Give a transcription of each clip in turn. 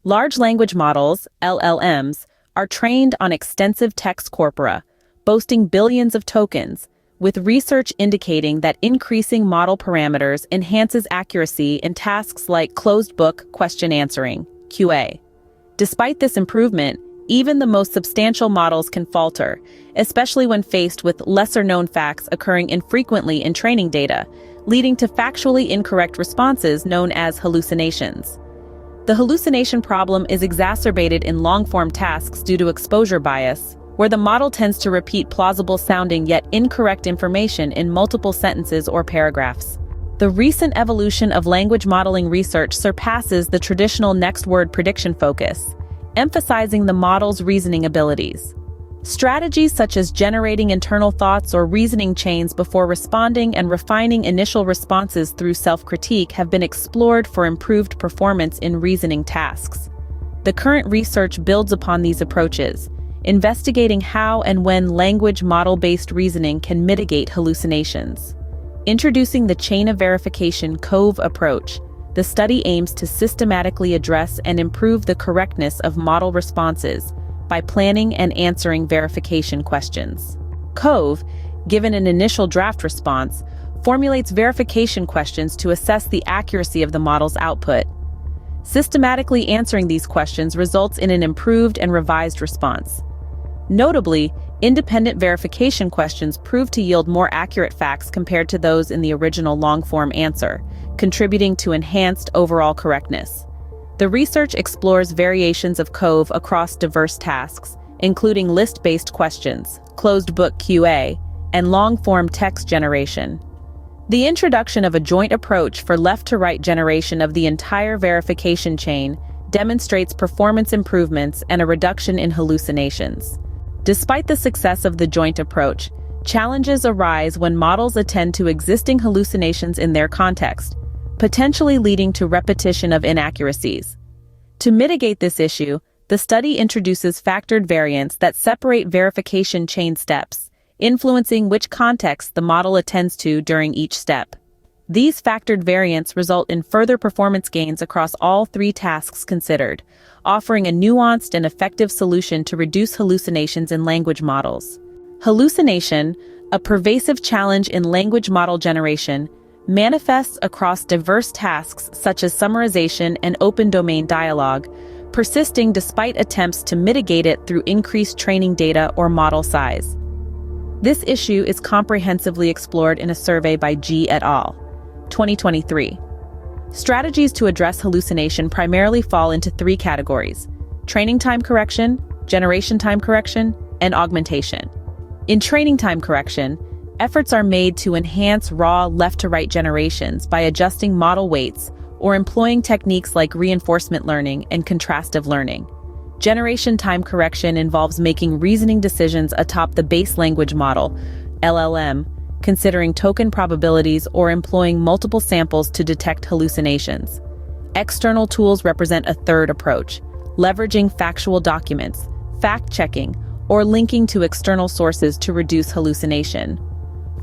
Large language models, LLMs, are trained on extensive text corpora, boasting billions of tokens, with research indicating that increasing model parameters enhances accuracy in tasks like closed-book question answering, QA. Despite this improvement, even the most substantial models can falter, especially when faced with lesser-known facts occurring infrequently in training data, leading to factually incorrect responses known as hallucinations. The hallucination problem is exacerbated in long-form tasks due to exposure bias, where the model tends to repeat plausible-sounding yet incorrect information in multiple sentences or paragraphs. The recent evolution of language modeling research surpasses the traditional next-word prediction focus, emphasizing the model's reasoning abilities. Strategies such as generating internal thoughts or reasoning chains before responding and refining initial responses through self-critique have been explored for improved performance in reasoning tasks. The current research builds upon these approaches, investigating how and when language model-based reasoning can mitigate hallucinations. Introducing the chain of verification CoVE approach, the study aims to systematically address and improve the correctness of model responses by planning and answering verification questions. CoVE, given an initial draft response, formulates verification questions to assess the accuracy of the model's output. Systematically answering these questions results in an improved and revised response. Notably, independent verification questions prove to yield more accurate facts compared to those in the original long-form answer, contributing to enhanced overall correctness. The research explores variations of CoVE across diverse tasks, including list-based questions, closed-book QA, and long-form text generation. The introduction of a joint approach for left-to-right generation of the entire verification chain demonstrates performance improvements and a reduction in hallucinations. Despite the success of the joint approach, challenges arise when models attend to existing hallucinations in their context, potentially leading to repetition of inaccuracies. To mitigate this issue, the study introduces factored variants that separate verification chain steps, influencing which context the model attends to during each step. These factored variants result in further performance gains across all three tasks considered, offering a nuanced and effective solution to reduce hallucinations in language models. Hallucination, a pervasive challenge in language model generation, manifests across diverse tasks such as summarization and open domain dialogue, persisting despite attempts to mitigate it through increased training data or model size. This issue is comprehensively explored in a survey by G et al. 2023. Strategies to address hallucination primarily fall into three categories: training time correction, generation time correction, and augmentation. In training time correction, efforts are made to enhance raw left-to-right generations by adjusting model weights or employing techniques like reinforcement learning and contrastive learning. Generation time correction involves making reasoning decisions atop the base language model, LLM, considering token probabilities or employing multiple samples to detect hallucinations. External tools represent a third approach, leveraging factual documents, fact-checking, or linking to external sources to reduce hallucination.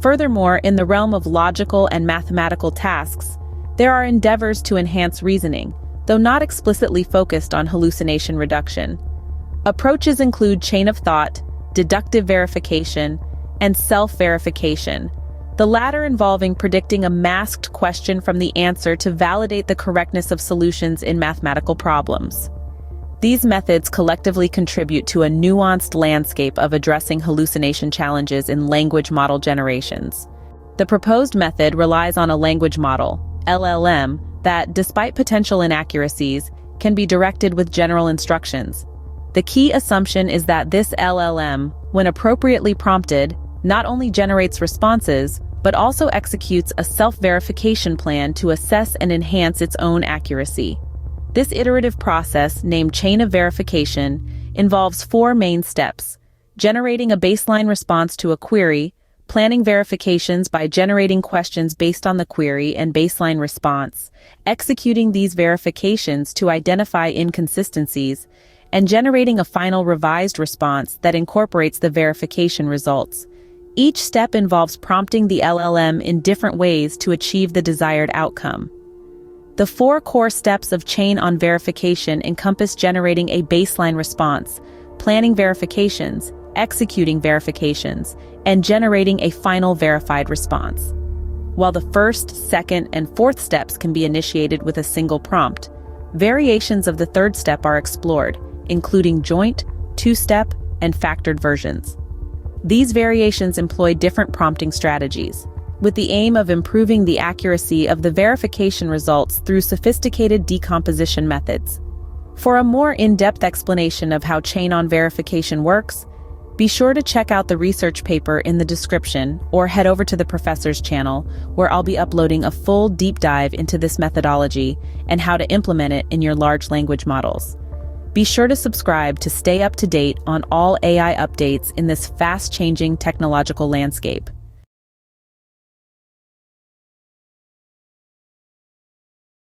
Furthermore, in the realm of logical and mathematical tasks, there are endeavors to enhance reasoning, though not explicitly focused on hallucination reduction. Approaches include chain of thought, deductive verification, and self-verification, the latter involving predicting a masked question from the answer to validate the correctness of solutions in mathematical problems. These methods collectively contribute to a nuanced landscape of addressing hallucination challenges in language model generations. The proposed method relies on a language model, LLM, that, despite potential inaccuracies, can be directed with general instructions. The key assumption is that this LLM, when appropriately prompted, not only generates responses, but also executes a self-verification plan to assess and enhance its own accuracy. This iterative process, named chain of verification, involves four main steps: generating a baseline response to a query, planning verifications by generating questions based on the query and baseline response, executing these verifications to identify inconsistencies, and generating a final revised response that incorporates the verification results. Each step involves prompting the LLM in different ways to achieve the desired outcome. The 4 core steps of chain-on verification encompass generating a baseline response, planning verifications, executing verifications, and generating a final verified response. While the first, second, and fourth steps can be initiated with a single prompt, variations of the third step are explored, including joint, two-step, and factored versions. These variations employ different prompting strategies, with the aim of improving the accuracy of the verification results through sophisticated decomposition methods. For a more in-depth explanation of how chain-on verification works, be sure to check out the research paper in the description or head over to the professor's channel, where I'll be uploading a full deep dive into this methodology and how to implement it in your large language models. Be sure to subscribe to stay up to date on all AI updates in this fast-changing technological landscape.